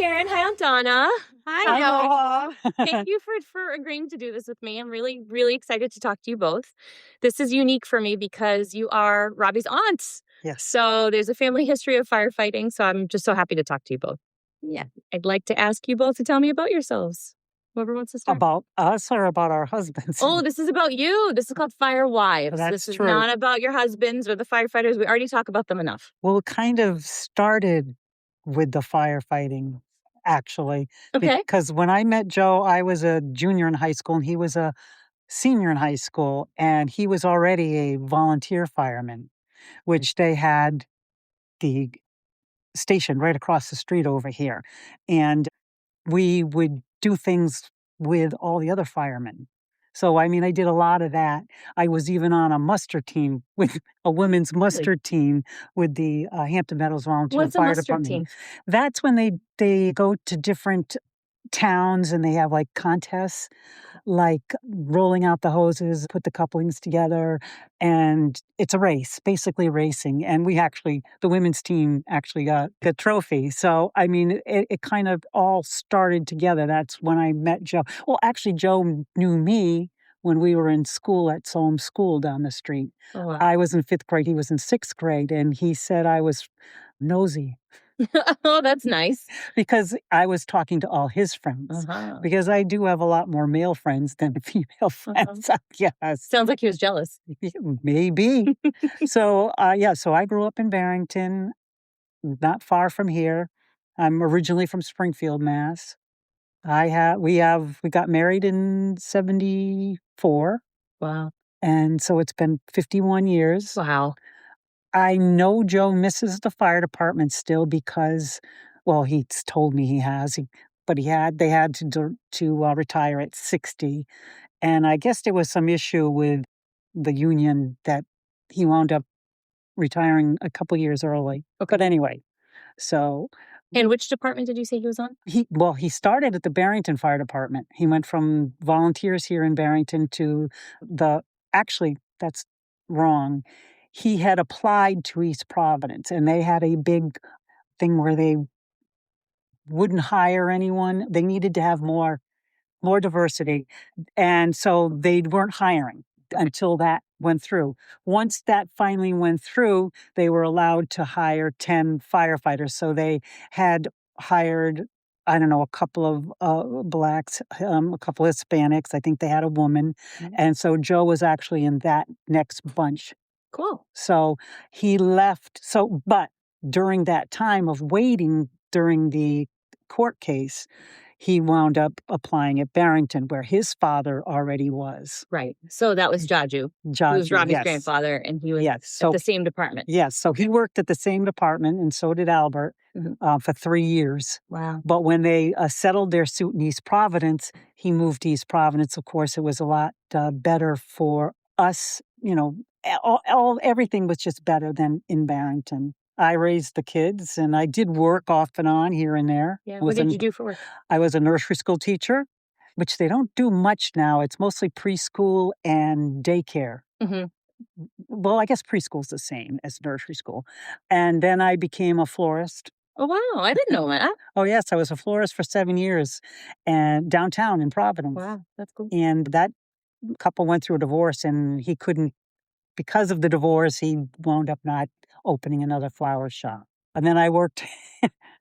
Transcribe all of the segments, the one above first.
Karen. Hi, I'm Donna. Hi, Noah. Thank you for agreeing to do this with me. I'm really, really excited to talk to you both. This is unique for me because you are Robbie's aunts. Yes. So there's a family history of firefighting. So I'm just so happy to talk to you both. Yeah. I'd like to ask you both to tell me about yourselves. Whoever wants to start. About us or about our husbands? Oh, this is about you. This is called Fire Wives. That's This is true. not about your husbands or the firefighters. We already talk about them enough. Well, it kind of started with the firefighting, actually. Okay. Because when I met Joe, I was a junior in high school and he was a senior in high school, and he was already a volunteer fireman, which they had the station right across the street over here. And we would do things with all the other firemen. So, I mean, I did a lot of that. I was even on a muster team with a women's muster team with the Hampton Meadows Volunteer What's a Fire muster Department. team? That's when they go to different towns and they have like contests, like rolling out the hoses, put the couplings together, and it's a race, basically racing. And the women's team actually got the trophy. So, I mean, it kind of all started together. That's when I met Joe. Well, actually, Joe knew me when we were in school at Solm School down the street. Oh, wow. I was in 5th grade, he was in 6th grade, and he said I was nosy. Oh, that's nice. Because I was talking to all his friends. Because I do have a lot more male friends than female friends, I guess. Sounds like he was jealous. Maybe. So I grew up in Barrington, not far from here. I'm originally from Springfield, Mass. We got married in 74. Wow. And so it's been 51 years. Wow. I know Joe misses the fire department still because, well, he's told me he has, but they had to retire at 60. And I guess there was some issue with the union that he wound up retiring a couple years early. But anyway, so. And which department did you say he was on? He started at the Barrington Fire Department. He went from volunteers here in Barrington to actually, that's wrong. He had applied to East Providence, and they had a big thing where they wouldn't hire anyone. They needed to have more diversity, and so they weren't hiring until that went through. Once that finally went through, they were allowed to hire 10 firefighters. So they had hired, I don't know, a couple of blacks, a couple of Hispanics. I think they had a woman. And so Joe was actually in that next bunch. Cool. So he left. But during that time of waiting during the court case, he wound up applying at Barrington, where his father already was. Right. So that was Jaju, who was Robbie's grandfather, and he was at the same department. Yes. So he worked at the same department, and so did Albert, for 3 years. Wow. But when they settled their suit in East Providence, he moved to East Providence. Of course, it was a lot better for us. You know, everything was just better than in Barrington. I raised the kids, and I did work off and on here and there. Yeah. What did you do for work? I was a nursery school teacher, which they don't do much now. It's mostly preschool and daycare. Well, I guess preschool's the same as nursery school. And then I became a florist. Oh, wow. I didn't know that. Oh, yes. I was a florist for 7 years and downtown in Providence. Wow. That's cool. And that couple went through a divorce, and he couldn't, because of the divorce, he wound up not opening another flower shop. And then I worked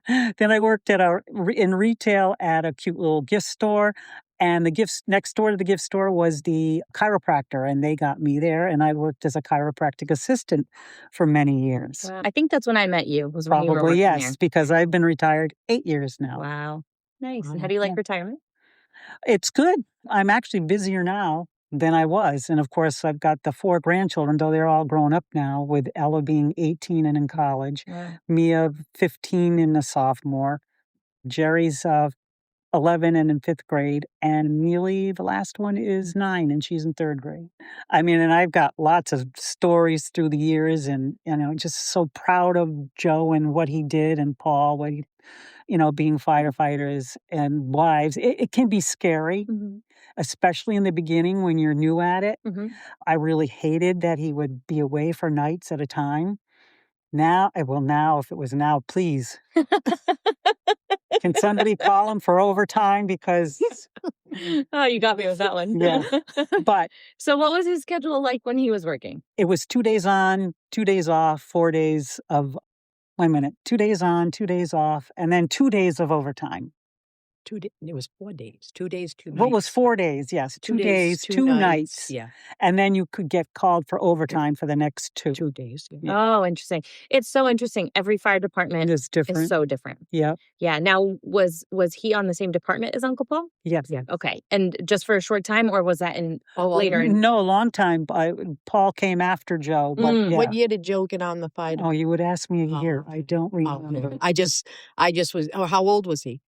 in retail at a cute little gift store. And the gifts next door to the gift store was the chiropractor, and they got me there. And I worked as a chiropractic assistant for many years. Wow. I think that's when I met you. Was when Probably, you were working yes, there. because I've been retired 8 years now. Wow. Nice. And how do you like retirement? It's good. I'm actually busier now than I was. And of course, I've got the 4 grandchildren, though they're all grown up now, with Ella being 18 and in college, Mia 15 and a sophomore, Jerry's 11 and in 5th grade, and Neely, the last one, is 9 and she's in 3rd grade. I mean, and I've got lots of stories through the years, and, just so proud of Joe and what he did, and Paul, being firefighters and wives. It can be scary, especially in the beginning when you're new at it. I really hated that he would be away for nights at a time. Now, if it was now, please. Can somebody call him for overtime? Because, Oh, you got me with that one. yeah. But So what was his schedule like when he was working? it was 2 days on, 2 days off, 4 days of, wait a minute, 2 days on, 2 days off, and then 2 days of overtime. It was 4 days. 2 days, 2 nights. What was 4 days? Yes, 2 days, 2 nights. Yeah, And then you could get called for overtime for the next 2. 2 days. Yeah. Yeah. Oh, interesting. It's so interesting. Every fire department It's is different. so different. Yeah. Yeah. Now, was he on the same department as Uncle Paul? Yes. Yeah. Okay. And just for a short time, or was that in Oh, well, later? In, No, a long time. Paul came after Joe, but Mm. yeah. What year did Joe get on the fire? Oh, you would ask me a year. I don't remember. I just was. Oh, how old was he?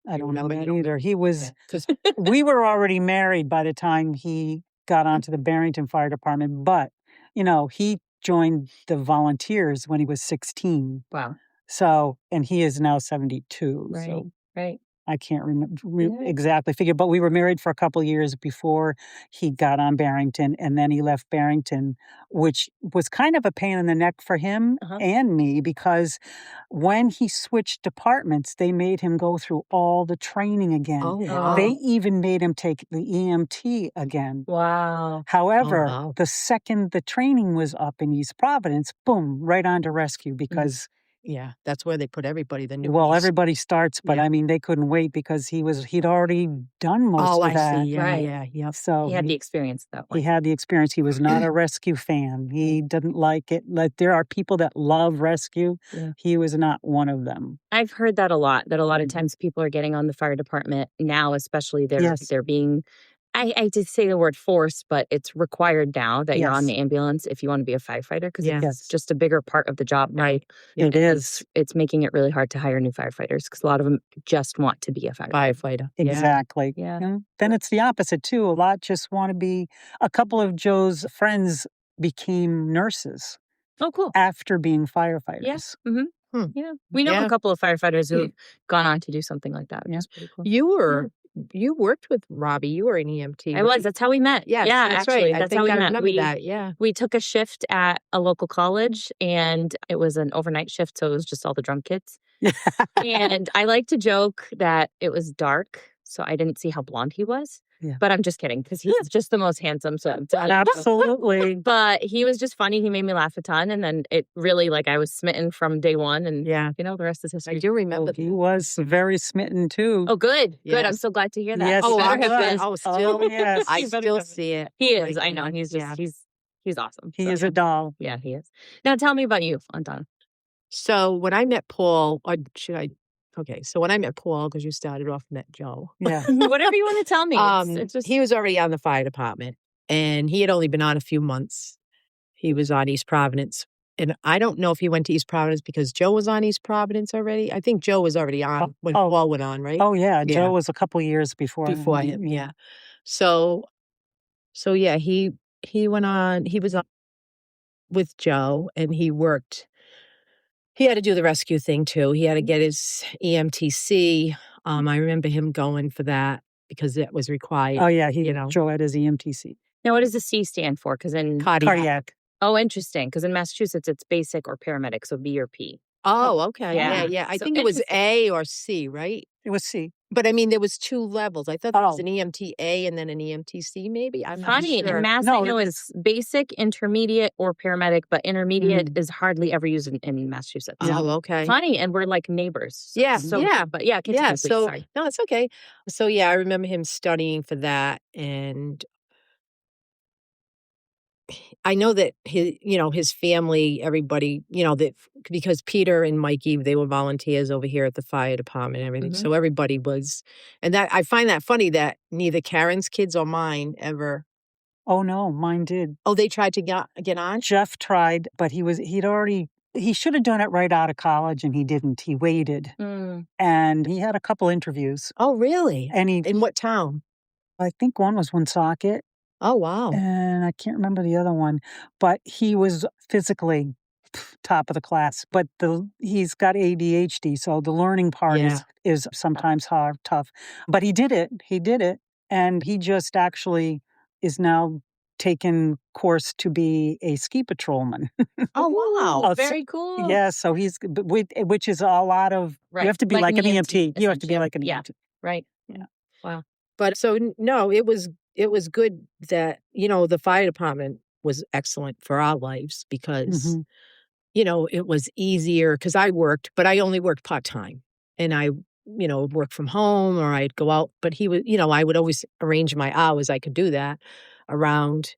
I don't know remember? that You don't- either. He was, Because we were already married by the time he got onto the Barrington Fire Department, but, he joined the volunteers when he was 16. wow. So, and he is now 72. Right. So Right. I can't remember Yeah. exactly figure, but we were married for a couple years before he got on Barrington, and then he left Barrington, which was kind of a pain in the neck for him Uh-huh. and me, because when he switched departments, they made him go through all the training again. oh wow. They even made him take the EMT again. Wow. However, wow. the second the training was up in East Providence, boom, right on to rescue, because Yeah, that's where they put everybody. The new. well, everybody starts, but Yeah. I mean, they couldn't wait because he'd already done most Oh, of I that. see. Yeah, Right. yeah, yep. So He had the experience that he way. had the experience. He was not a rescue fan. He didn't like it. Like, there are people that love rescue. Yeah. He was not one of them. I've heard that a lot. That a lot of times people are getting on the fire department now, especially Yes. they're being. I did say the word forced, but it's required now that you're on Yes. the ambulance if you want to be a firefighter because Yeah. it's just a bigger part of the job. Right. It is. It's making it really hard to hire new firefighters because a lot of them just want to be a firefighter. Firefighter. Yeah. Exactly. Yeah. And then it's the opposite too. A lot just want to be. A couple of Joe's friends became nurses Oh, cool. after being firefighters. Mm-hmm. Hmm. Yeah. We know Yeah. a couple of firefighters who've gone on to do something like that, which Yeah. is pretty cool. You worked with Robbie. You were an EMT. I was. That's how we met. Yes, yeah, that's actually, right. I that's think how we I met. remember that. Yeah. We took a shift at a local college, and it was an overnight shift, so it was just all the drunk kids. And I like to joke that it was dark, so I didn't see how blonde he was. Yeah. But I'm just kidding because he's just the most handsome. So Absolutely. But he was just funny. He made me laugh a ton, and then it really I was smitten from day one, and Yeah. the rest is I history. do remember. He was very smitten too. Oh, good. I'm Yes. so glad to hear that. Yes, Oh, he I better have was. been. Oh, still. yes. I You better still have been. see it. He is. Like, I know. He's just yeah. he's awesome. He So, is a doll. yeah, he is. Now tell me about you, Anton. So when I met Paul, or should I? Okay, so when I met Paul, because you started off met Joe. Yeah. Whatever you want to tell me. It's just He was already on the fire department, and he had only been on a few months. He was on East Providence, and I don't know if he went to East Providence because Joe was on East Providence already. I think Joe was already on when oh. Paul went on, right? Oh yeah. Yeah. Joe was a couple years before Him, yeah. So yeah, he went on. He was on with Joe, and he worked. He had to do the rescue thing too. He had to get his EMTC. I remember him going for that because it was required. Oh yeah. Joe had his EMTC. now what does the C stand for? Because in Cardiac. oh, interesting. Because in Massachusetts it's basic or paramedic, so B or P. Oh, okay. Yeah. Yeah. I So think it was interesting. A or C, right? It was C. But I mean, there was 2 levels. I thought there was Oh. an EMTA and then an EMTC, maybe. I'm not Funny. sure. In Mass, No, I know it's basic, intermediate, or paramedic, but intermediate is hardly ever used in Massachusetts. Oh, okay. Funny, and we're like neighbors. Yeah, So, yeah. But yeah, continue, Yeah. please. So Sorry. no, it's okay. So yeah, I remember him studying for that, and I know that his family, everybody, that because Peter and Mikey, they were volunteers over here at the fire department and everything. Mhm. So everybody was, and that I find that funny that neither Karen's kids or mine ever. Oh no, mine did. Oh, they tried to get on. Jeff tried, but he should have done it right out of college, and he didn't. He waited, and he had a couple interviews, Oh, really? and In what town? I think one was Woonsocket, Oh, wow. and I can't remember the other one, but he was physically top of the class. But he's got ADHD, so the learning part Yeah. is sometimes tough. But he did it. He did it, and he just actually is now taken course to be a ski patrolman. Oh, wow. Oh, so- Very cool. Yeah, so which is a lot of, Right. you have to be like an EMT. You have to be essentially. like an Yeah. EMT. Right. Yeah. Wow. But so no, it was good that, the fire department was excellent for our lives because, Mhm. it was easier because I worked, but I only worked part-time. And I, work from home or I'd go out, but he was, I would always arrange my hours. I could do that around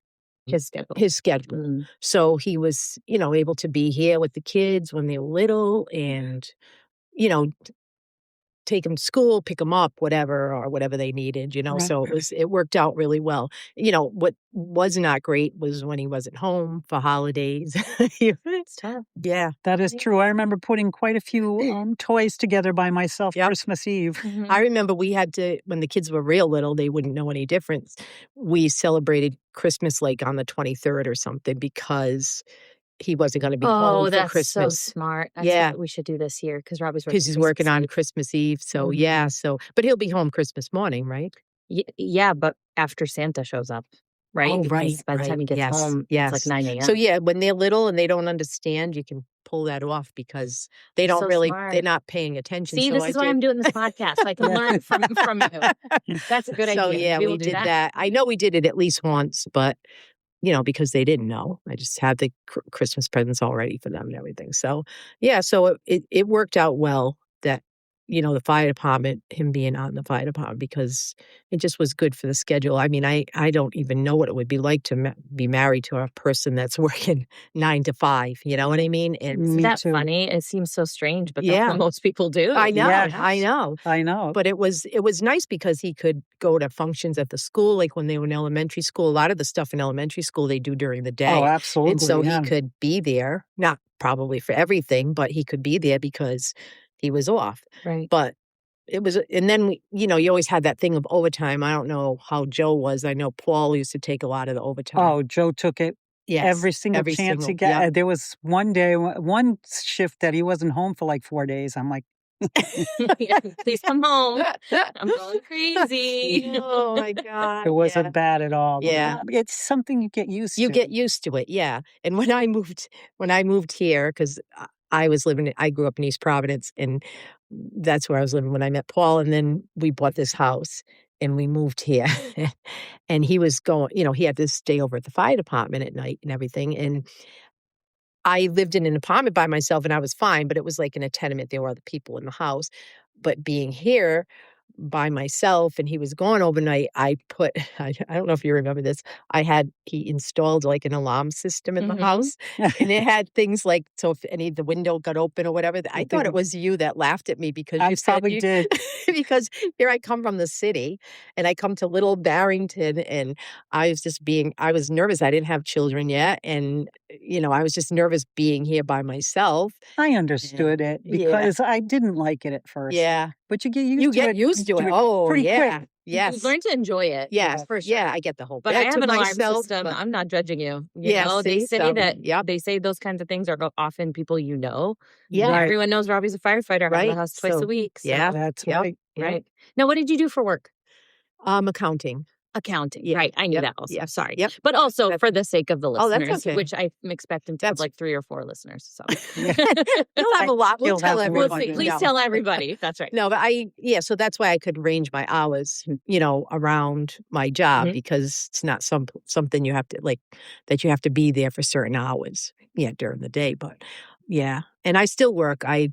His schedule. his schedule. Mm. So he was, able to be here with the kids when they were little and, you know, take them to school, pick them up, whatever they needed, Right. so it worked out really well. What was not great was when he wasn't home for holidays. It's tough. Yeah. That is true. I remember putting quite a few toys together by myself Yep. Christmas Eve. Mhm. I remember we had to, when the kids were real little, they wouldn't know any difference. We celebrated Christmas like on the 23rd or something because he wasn't going to be home for that's so Christmas. smart. That's Yeah. what we should do this year because Robbie's working Because he's working Christmas on Eve. Christmas Eve. So, Mhm. but he'll be home Christmas morning, right? Yeah, but after Santa shows up, right? Oh, right, Because by the time right. he gets Yes, home, it's like yes. 9 a.m. So, yeah, when they're little and they don't understand, you can pull that off because they don't So really, smart. they're not paying attention. See, So this I is why did. I'm doing this podcast, so I can Yeah. learn from you. That's a good So, idea. yeah, Maybe we we'll do did that. that. I know we did it at least once, but, because they didn't know. I just had the Christmas presents all ready for them and everything. So, yeah, so it worked out well that, the fire department, him being on the fire department, because it just was good for the schedule. I mean, I don't even know what it would be like to be married to a person that's working 9 to 5. You know what I mean? And Isn't Me that too. funny? It seems so strange, but that's yeah, what most people do. I know, Yeah. I know. I know. But it was nice because he could go to functions at the school, like when they were in elementary school. A lot of the stuff in elementary school they do during the Oh, day. absolutely. And so yeah. he could be there, not probably for everything, but he could be there because he was off. Right. But it was, and then you always had that thing of overtime. I don't know how Joe was. I know Paul used to take a lot of the overtime. Oh, Joe took it yes, every single chance he got. Yep. There was one day, one shift that he wasn't home for like 4 days. I'm like, Please come home. I'm going crazy. Oh my God. it wasn't bad at all. Yeah. It's something you get used to. You get used to it, yeah. And when I moved here, because I grew up in East Providence, and that's where I was living when I met Paul, and then we bought this house, and we moved here. And he was going, he had to stay over at the fire department at night and everything, and I lived in an apartment by myself, and I was fine, but it was like in a tenement, there were other people in the house. But being here by myself and he was gone overnight, I put I don't know if you remember this, he installed like an alarm system in the Mhm. house, and it had things like, so if any of the window got open or whatever, I thought it was you that laughed at me because I you said probably did. because here I come from the city and I come to Little Barrington, and I was nervous. I didn't have children yet, and I was just nervous being here by myself. I understood it Yeah. because I didn't like it at first. Yeah. But you get used You to get it. used to it. Oh, pretty yeah. quick. Yes. You learn to enjoy it. Yes. For sure. Yeah, I get the whole But I bed have to an alarm myself, system. but I'm not judging you. Yeah, They see, say so, that yep. they say those kinds of things are often people you know. Yeah. Right. Everyone knows Robbie's a firefighter out of the Right. house twice So, a week. So, yeah. That's Yep. right. Yep. right. Now, what did you do for work? Accounting. Accounting. Yeah. Right. I knew Yep. that also. Yep. Sorry. Yep. But also That's- for the sake of the Oh, that's listeners, okay. which I'm expecting to have That's- like 3 or 4 listeners. So We'll have a lot. We'll You'll tell have we'll everyone. everybody. see. Please No. tell everybody. That's right. No, but so that's why I could range my hours, around my job, Mhm. because it's not something you have to that you have to be there for certain hours, during the day. But yeah, and I still work. I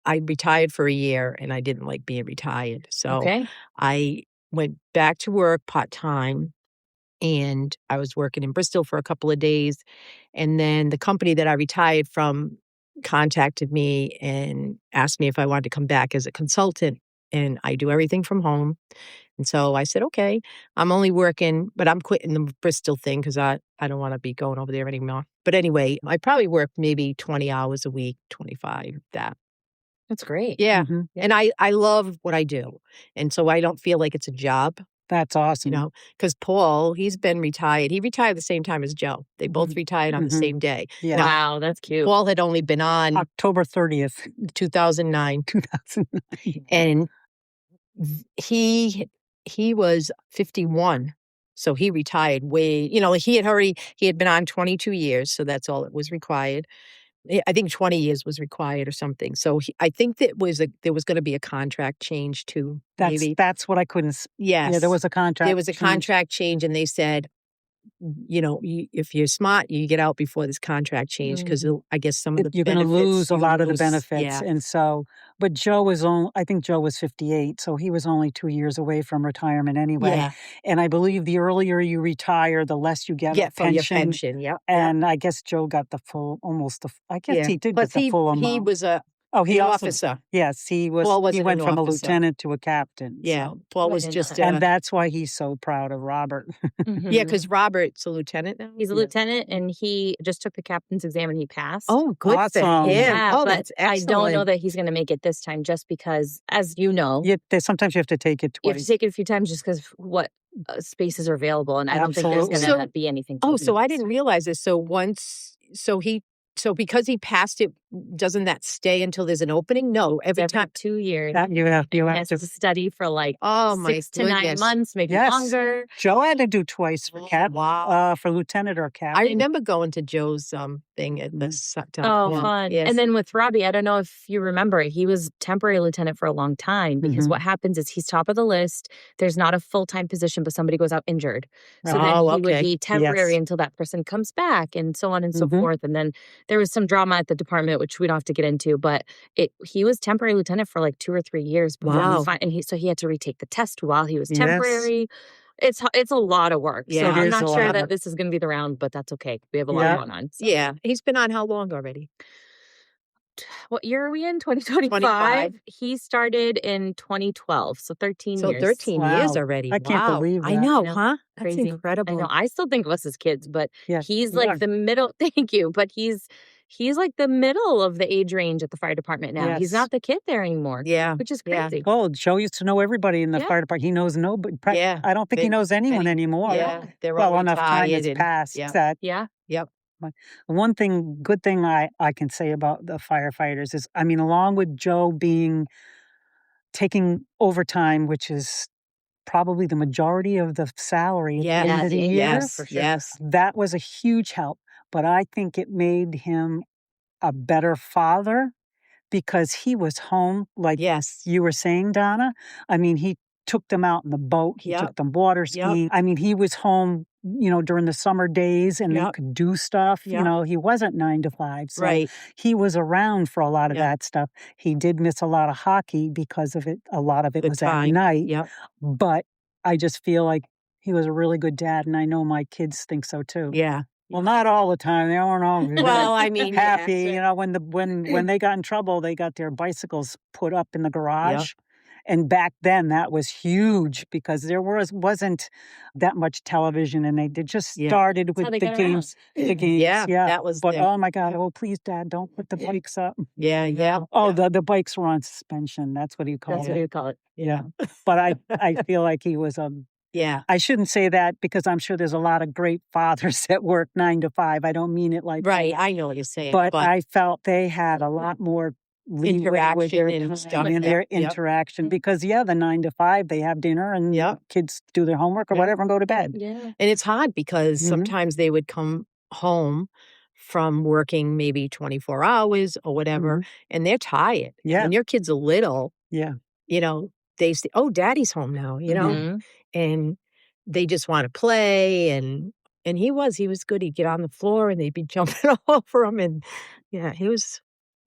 retired for a year, and I didn't like being retired, so Okay. I went back to work part-time, and I was working in Bristol for a couple of days, and then the company that I retired from contacted me and asked me if I wanted to come back as a consultant, and I do everything from home. And so I said, okay, I'm only working, but I'm quitting the Bristol thing because I don't want to be going over there anymore. But anyway, I probably work maybe 20 hours a week, 25, that. That's great. Yeah. Mhm. And I love what I do. And so I don't feel like it's a job, That's awesome. because Paul, he's been retired. He retired the same time as Joe. They both retired on the Mhm. same day. Yeah. Now, Wow, that's cute. Paul had only been on October 30th, 2009, 2009. and he was 51. So he retired he had been on 22 years, so that's all it was required. I think 20 years was required or something. So I think that there was going to be a contract change too, maybe. That's what I couldn't. Yes. Yeah, there was a contract. There was a contract change, and they said, if you're smart, you get out before this contract change because I guess some of the you're going to lose a lot of the benefits. Yeah. And so, but I think Joe was 58, so he was only 2 years away from retirement anyway. Yeah. And I believe the earlier you retire, the less you get for pension. your pension. Yeah. And I guess Joe got the full, I guess he did Plus get the full amount. He was an officer. Yes, he was. Paul wasn't he went an from a officer. lieutenant to a captain. Yeah, so. Paul was just, and that's why he's so proud of Robert. Yeah, because Robert's a lieutenant now. He's a lieutenant, and he just took the captain's exam and he passed. Oh, good for Awesome. him. Yeah, Oh, but that's I excellent. don't know that he's going to make it this time, just because, as you know, Sometimes you have to take it you have twice. to take it a few times just because what spaces are available, and I don't think there's Absolutely. going to be anything. So I didn't realize this. So because he passed it, doesn't that stay until there's an opening? No, every time. 2 years. You have He has to study for like my 6 to 9 goodness. months, maybe Yes. longer. Joe had to do twice for Wow. for lieutenant or captain. I remember going to Joe's thing at the Oh, fun. Yes. And then with Robbie, I don't know if you remember, he was temporary lieutenant for a long time because what happens is he's top of the list. There's not a full-time position, but somebody goes out injured. So then he would be temporary until that person comes back, and so on and so forth. And then there was some drama at the department, which we don't have to get into, but he was temporary lieutenant for like 2 or 3 years. Wow. So he had to retake the test while he was temporary. It's a lot of work. Yeah, so I'm not sure that this is going to be the round, but that's okay. We have a lot going on. So. Yeah. He's been on how long already? What year are we in? 2025? He started in 2012, so 13 years. So 13 years already. I can't believe that. I know, No, huh? That's crazy. incredible. I know. I still think of us as kids, but he's you like are. the middle. Thank you. But he's like the middle of the age range at the fire department now. He's Yes. not the kid there anymore. Yeah. Which is crazy. Oh, Joe used to know everybody in the fire department. He knows nobody. Yeah. I don't think he knows anyone anymore. Yeah. They're all Well, enough time retired has passed yeah. that. Yeah. Yep. One good thing I can say about the firefighters is, I mean, along with Joe taking overtime, which is probably the majority of the salary at the end of the year. Yes. For sure. Yes. That was a huge help. But I think it made him a better father because he was home, like you were saying, Donna. I mean, he took them out in the boat. He took them water skiing. I mean, he was home, during the summer days, and they could do stuff. He wasn't 9 to 5. So he was around for a lot of that stuff. He did miss a lot of hockey because of it. A lot of it was at night. Yep. But I just feel like he was a really good dad, and I know my kids think so too. Yeah. Well, not all the time. They weren't all Well, I mean, happy. When they got in trouble, they got their bicycles put up in the garage. And back then, that was huge because there wasn't that much television, and they just started with the games. The games, that was. But oh my God! Oh, please, Dad, don't put the bikes up. Yeah. Oh, the bikes were on suspension. That's what he called it. That's what you call it. Yeah. But I feel like he was I shouldn't say that because I'm sure there's a lot of great fathers that work 9 to 5. I don't mean it like right. I know what you're saying, but I felt they had a lot more interaction and stuff in their interaction because the 9 to 5 they have dinner and kids do their homework or whatever and go to bed. Yeah. And it's hard because sometimes they would come home from working maybe 24 hours or whatever and they're tired. Yeah. When your kids are little, yeah, they say, "Oh, Daddy's home now," and they just want to play and he was good. He'd get on the floor and they'd be jumping all over him and he was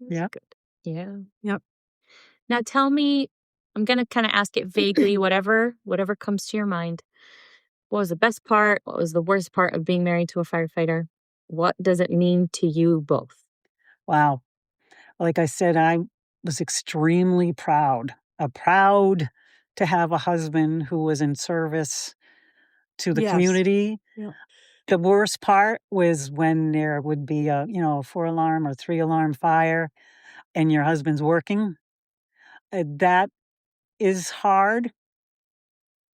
good. Yeah. Yep. Now tell me, I'm going to kind of ask it vaguely, whatever comes to your mind. What was the best part? What was the worst part of being married to a firefighter? What does it mean to you both? Wow. Like I said, I was extremely proud to have a husband who was in service to the community. Yeah. The worst part was when there would be a 4-alarm or 3-alarm fire and your husband's working. That is hard.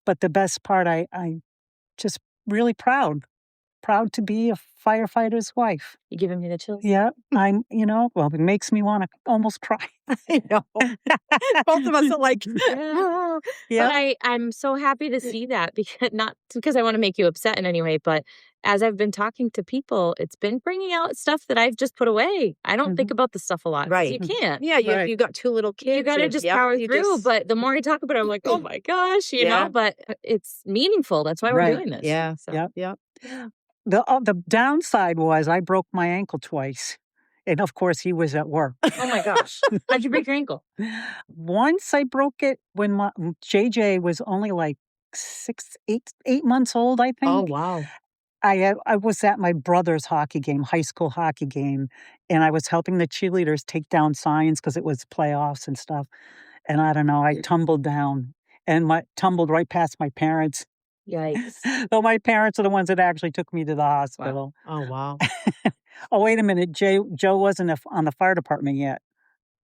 But the best part, I just really proud proud to be a firefighter's wife. You're giving me the chills. Yeah, well, it makes me want to almost cry. I know. Both of us are like, yeah. But I'm so happy to see that, because not because I want to make you upset in any way, but as I've been talking to people, it's been bringing out stuff that I've just put away. I don't think about this stuff a lot. Right. You can't. Yeah, you got 2 little kids. You got to just power through. But the more I talk about it, I'm like, oh my gosh, you know, but it's meaningful. That's why we're doing this. Yeah. So. Yeah. The downside was I broke my ankle twice. And of course, he was at work. Oh my gosh. How'd you break your ankle? Once I broke it when my JJ was only like 8 months old, I think. Oh, wow. I was at my brother's hockey game, high school hockey game, and I was helping the cheerleaders take down signs because it was playoffs and stuff. And I don't know, I tumbled down and tumbled right past my parents. Yikes. Though my parents are the ones that actually took me to the hospital. Wow. Oh, wow. Oh, wait a minute. Joe wasn't on the fire department yet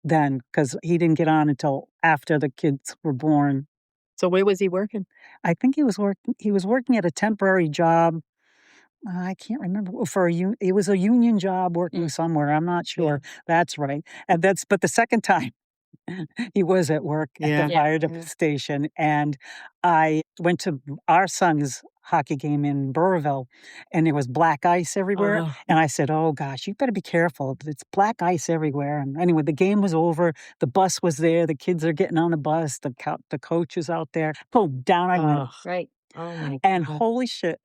then, because he didn't get on until after the kids were born. So where was he working? I think he was working at a temporary job. I can't remember. It was a union job working somewhere. I'm not sure. Yeah. That's right. But the second time he was at work at the fire station, and I went to our son's hockey game in Burrville, and there was black ice everywhere. And I said, oh gosh, you better be careful. It's black ice everywhere. And anyway, the game was over. The bus was there. The kids are getting on the bus. The coach is out there. Boom, down I went. Right. Oh my God. And holy shit.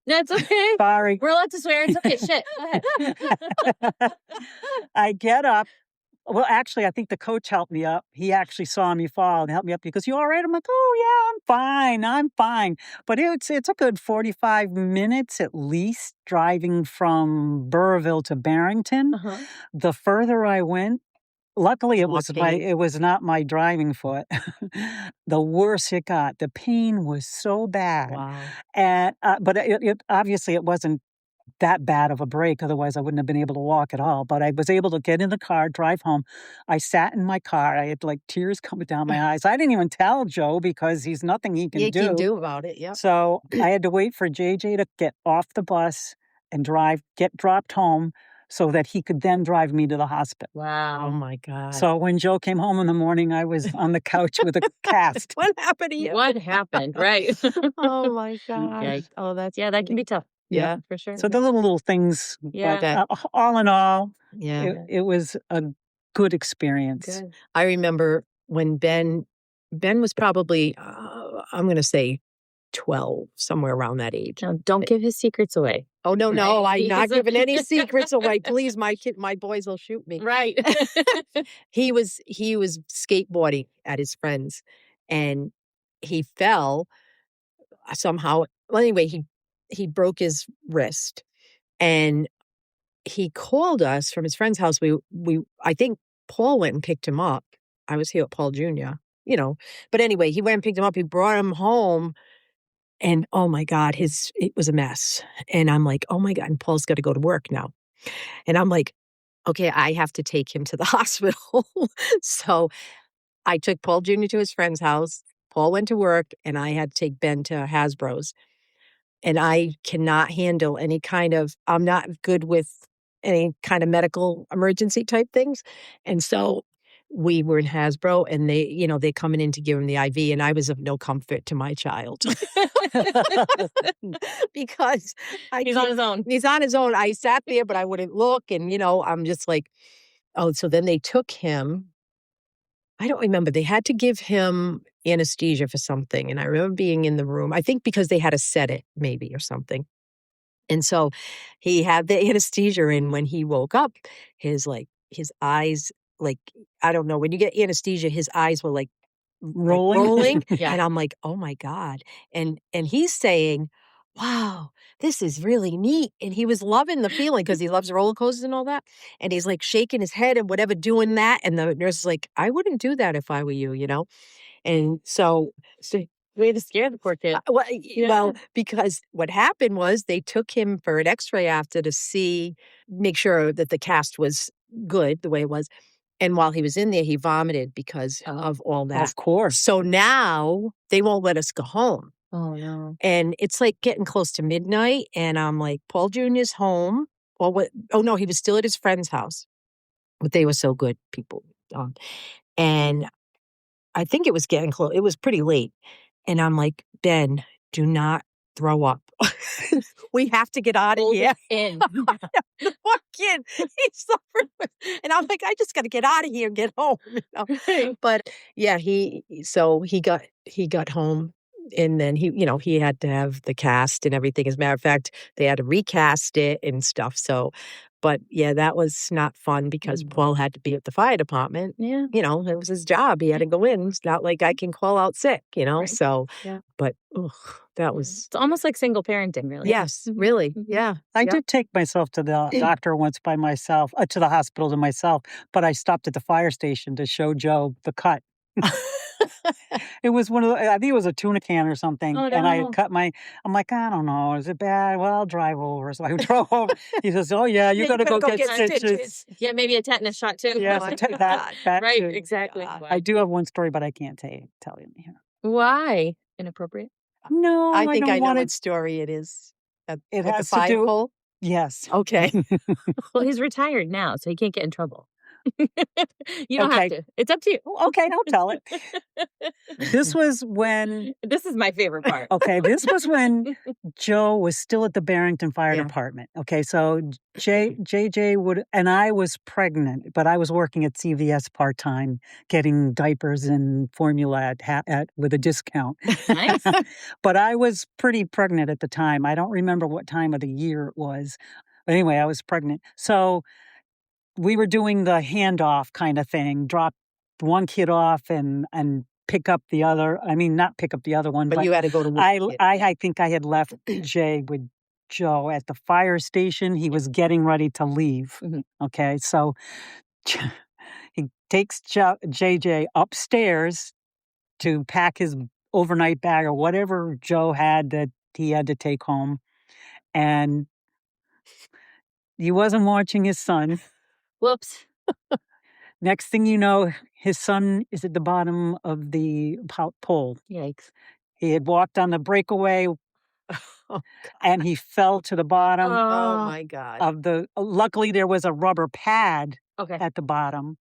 That's okay. Sorry. We're allowed to swear. It's okay. Shit. Go ahead. I get up. Well, actually, I think the coach helped me up. He actually saw me fall and helped me up. He goes, you all right? I'm like, oh, yeah, I'm fine. But it's a good 45 minutes at least driving from Burrville to Barrington. The further I went, luckily it was not my driving foot. The worse it got. The pain was so bad. Wow. And but it obviously it wasn't that bad of a break. Otherwise, I wouldn't have been able to walk at all. But I was able to get in the car, drive home. I sat in my car. I had like tears coming down my eyes. I didn't even tell Joe because he's nothing he can do. He can do about it, yeah. So I had to wait for JJ to get off the bus and get dropped home so that he could then drive me to the hospital. Wow. Oh my God. So when Joe came home in the morning, I was on the couch with a cast. What happened to you? What happened? Right. Oh my God. Okay. Oh, that can be tough. Yeah, for sure. So the little things, but all in all, it was a good experience. Good. I remember when Ben was probably, I'm going to say 12, somewhere around that age. No, don't give his secrets away. Oh, no, I'm not giving any secrets away. Please, my boys will shoot me. Right. He was skateboarding at his friend's, and he fell somehow. Well, anyway, he broke his wrist, and he called us from his friend's house. I think Paul went and picked him up. I was here at Paul Jr., but anyway, he went and picked him up. He brought him home, and oh my God, it was a mess. And I'm like, oh my God, and Paul's got to go to work now. And I'm like, okay, I have to take him to the hospital. So I took Paul Jr. to his friend's house. Paul went to work, and I had to take Ben to Hasbro's. And I cannot handle I'm not good with any kind of medical emergency type things. And so we were in Hasbro, and they coming in to give him the IV, and I was of no comfort to my child. Because he's on his own. He's on his own. I sat there, but I wouldn't look. And, I'm just like, oh, so then they took him. I don't remember. They had to give him anesthesia for something. And I remember being in the room, I think because they had to set it maybe or something. And so he had the anesthesia, and when he woke up, his eyes, like, I don't know, when you get anesthesia, his eyes were like rolling. Yeah. And I'm like, oh my God. And he's saying, wow, this is really neat. And he was loving the feeling because he loves roller coasters and all that. And he's like shaking his head and whatever, doing that. And the nurse is like, I wouldn't do that if I were you, And so way to scare the poor kid. Well, because what happened was they took him for an x-ray after to make sure that the cast was good the way it was. And while he was in there, he vomited because of all that. Of course. So now they won't let us go home. Oh, no. And it's like getting close to midnight. And I'm like, Paul Jr.'s home. Well, what? Oh, no, he was still at his friend's house. But they were so good people. And I think it was getting close. It was pretty late. And I'm like, Ben, do not throw up. We have to get out of here. In. The poor kid, he's suffering. And I'm like, I just got to get out of here and get home. But yeah, he got home. And then he had to have the cast and everything. As a matter of fact, they had to recast it and stuff. So, but yeah, that was not fun because Paul had to be at the fire department. Yeah. It was his job. He had to go in. It's not like I can call out sick, Right. So, yeah. But that was. It's almost like single parenting, really. Yes, really. Yeah. I did take myself to the doctor once by myself, to the hospital to myself, but I stopped at the fire station to show Joe the cut. It was I think it was a tuna can or something. Oh, and I no. had cut I'm like, I don't know, is it bad? Well, I'll drive over. So I drove over. He says, oh yeah, you gotta go get stitches. Yeah, maybe a tetanus shot too. Yes, that right, too. exactly. God. I do have one story, but I can't tell you here. Why? Inappropriate? No, I think I don't know want what story it is. It With the has to fire do. pole? Yes. Okay. Well, he's retired now, so he can't get in trouble. You don't Okay. have to. It's up to you. Okay, don't tell it. This was when. This is my favorite part. Okay, this was when Joe was still at the Barrington Fire Yeah. Department. Okay, so JJ and I was pregnant, but I was working at CVS part-time, getting diapers and formula with a discount. Nice. But I was pretty pregnant at the time. I don't remember what time of the year it was. But anyway, I was pregnant. So we were doing the handoff kind of thing, drop one kid off and pick up the other. I mean, not pick up the other one, But you had to go to work. I think I had left Jay with Joe at the fire station. He was getting ready to leave. Mhm. Okay, so he takes JJ upstairs to pack his overnight bag or whatever Joe had that he had to take home. And he wasn't watching his son. Whoops. Next thing you know, his son is at the bottom of the pole. Yikes. He had walked on the breakaway and he fell to the bottom Oh my God. of luckily there was a rubber pad Okay. at the bottom,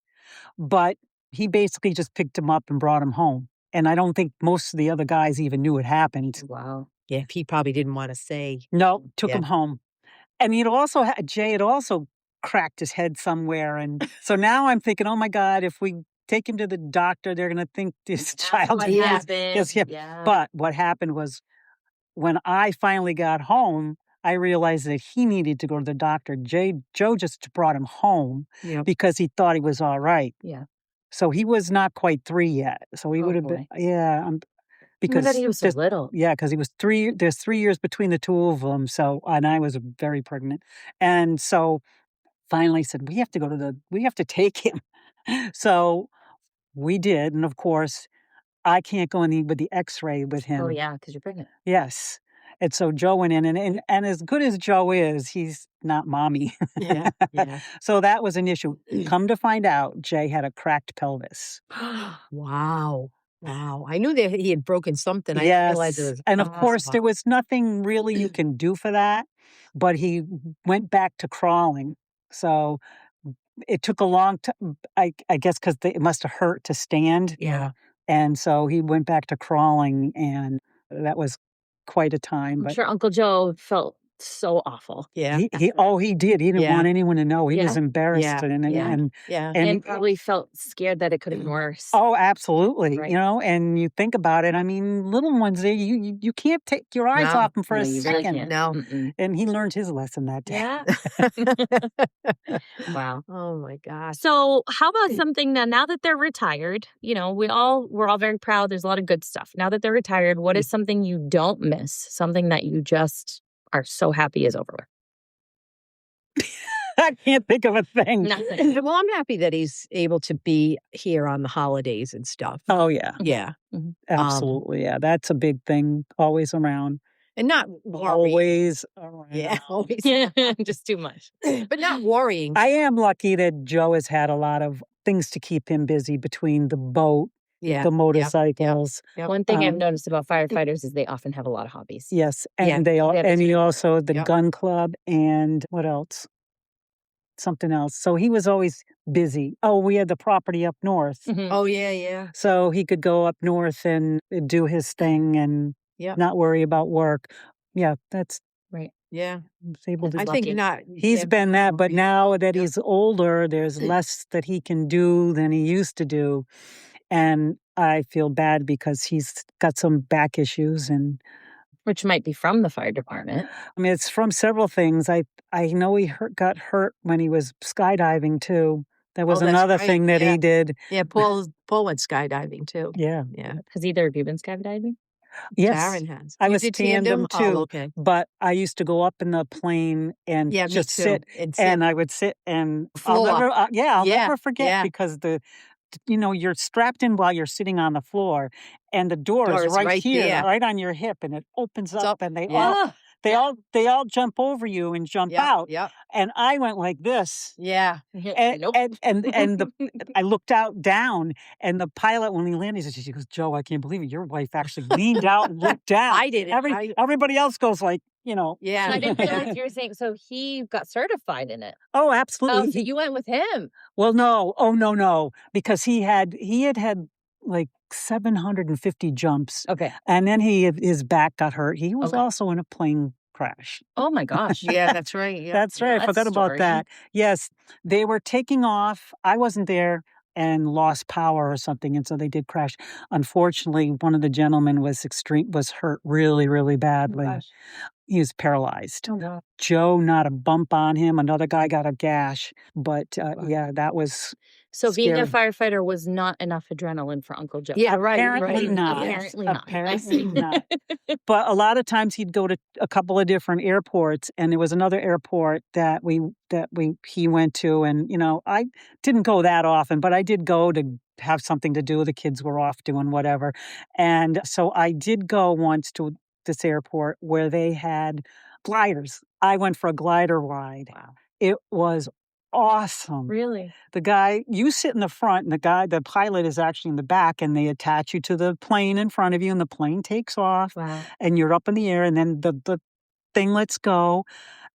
but he basically just picked him up and brought him home. And I don't think most of the other guys even knew it happened. Wow. Yeah, he probably didn't want to say. No, took Yeah. him home. And Jay had also cracked his head somewhere. And so now I'm thinking, oh my God, if we take him to the doctor, they're going to think this child What is happened? him. Yeah. But what happened was when I finally got home, I realized that he needed to go to the doctor. Joe just brought him home because he thought he was all right. Yeah. So he was not quite 3 yet. So he would have been, because he was so little. Yeah, because he was 3. There's 3 years between the two of them. So, and I was very pregnant. And so finally said, we have to take him. So we did. And of course, I can't go in with the x-ray with him. Oh, yeah, because you're pregnant. Yes. And so Joe went in, and as good as Joe is, he's not mommy. Yeah. So that was an issue. Come to find out, Jay had a cracked pelvis. Wow. I knew that he had broken something. I didn't realize it was. And of course, there was nothing really you can do for that, but he went back to crawling. So it took a long time, I guess, because it must have hurt to stand. Yeah. And so he went back to crawling, and that was quite a time. I'm sure Uncle Joe felt so awful. Yeah. He did. He didn't want anyone to know. He was embarrassed. And probably felt scared that it could have been worse. Oh, absolutely. Right. And you think about it. I mean, little ones, you can't take your eyes off them for a you really second. can't. No. Mm-mm. And he learned his lesson that day. Yeah. Wow. Oh my God. So how about something now that they're retired, we're all very proud. There's a lot of good stuff. Now that they're retired, what is something you don't miss? Something that you just are so happy is over with? I can't think of a thing. Nothing. Well, I'm happy that he's able to be here on the holidays and stuff. Oh, yeah. Yeah. Absolutely. Yeah. That's a big thing. Always around. And not worrying. Always around. Yeah, always. Yeah, just too much. But not worrying. I am lucky that Joe has had a lot of things to keep him busy between the boat the motorcycles. One thing I've noticed about firefighters is they often have a lot of hobbies. Yes, and he also the gun club and what else? Something else. So he was always busy. Oh, we had the property up north. Oh, yeah. So he could go up north and do his thing and not worry about work. Yeah, that's right. Yeah. I think not. He's been that, but now that he's older, there's less that he can do than he used to do. And I feel bad because he's got some back issues and which might be from the fire department. I mean, it's from several things. I know he got hurt when he was skydiving too. That was another thing that he did. Yeah, Paul went skydiving too. Yeah. Has either of you been skydiving? Yes. Karen has. I was tandem too. Oh, okay. But I used to go up in the plane and just sit. And I would sit and I'll never forget because you're strapped in while you're sitting on the floor and the door is right here, right on your hip, and it opens up and they all jump over you and jump out. And I went like this. Yeah. And I looked down and the pilot, when he landed, she goes, "Joe, I can't believe it. Your wife actually leaned out and looked down." I did it. Everybody else goes like, So I didn't realize you were saying, so he got certified in it. Oh, absolutely. Oh, so you went with him. Well, no. Oh, no. Because he had like 750 jumps. Okay. And then his back got hurt. He was also in a plane crash. Oh my gosh. Yeah, that's right. Yeah. That's right. I forgot about that. Yes. They were taking off. I wasn't there and lost power or something. And so they did crash. Unfortunately, one of the gentlemen was hurt really, really badly. Oh, he was paralyzed. Oh, God. Joe, not a bump on him. Another guy got a gash. But that was so scary. Being a firefighter was not enough adrenaline for Uncle Joe. Yeah, Apparently not. Apparently not. But a lot of times he'd go to a couple of different airports, and there was another airport that he went to, and I didn't go that often, but I did go to have something to do. The kids were off doing whatever, and so I did go once to this airport where they had gliders. I went for a glider ride. Wow. It was awesome. Really? The guy, you sit in the front, and the pilot is actually in the back, and they attach you to the plane in front of you, and the plane takes off. Wow. And you're up in the air, and then the thing lets go,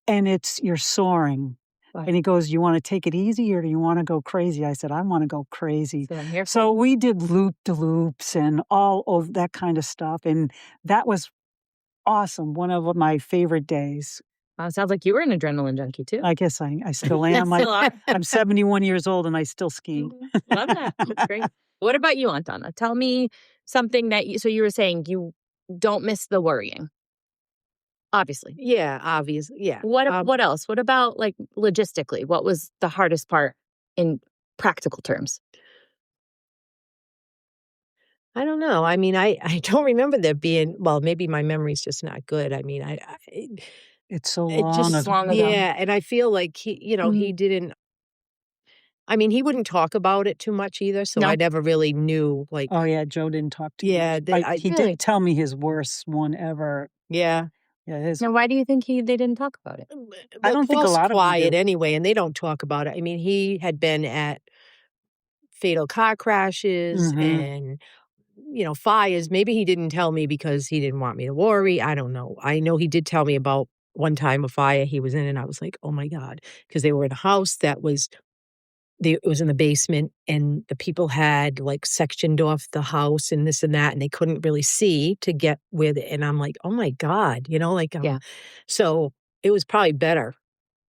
and you're soaring. Wow. And he goes, "You want to take it easy, or do you want to go crazy?" I said, "I want to go crazy." So we did loop-de-loops and all of that kind of stuff, and that was awesome. One of my favorite days. Sounds like you were an adrenaline junkie too. I guess I still am. I'm 71 years old and I still ski. Love that. That's great. What about you, Aunt Donna? Tell me something so you were saying you don't miss the worrying. Obviously. Yeah, obviously. Yeah. What else? What about like logistically? What was the hardest part in practical terms? I don't know. I mean, I don't remember there being, well, maybe my memory's just not good. I mean, it's so long ago. Yeah, and I feel like he didn't, I mean, he wouldn't talk about it too much either, so I never really knew, like. Oh, yeah, Joe didn't talk to me. He did tell me his worst one ever. Yeah. Yeah. Now, why do you think they didn't talk about it? I don't think a lot of them quiet anyway, and they don't talk about it. I mean, he had been at fatal car crashes and fires. Maybe he didn't tell me because he didn't want me to worry. I don't know. I know he did tell me about one time a fire he was in, and I was like, oh my God, because they were in a house that was, it was in the basement, and the people had like sectioned off the house and this and that, and they couldn't really see to get with it. And I'm like, oh my God, so it was probably better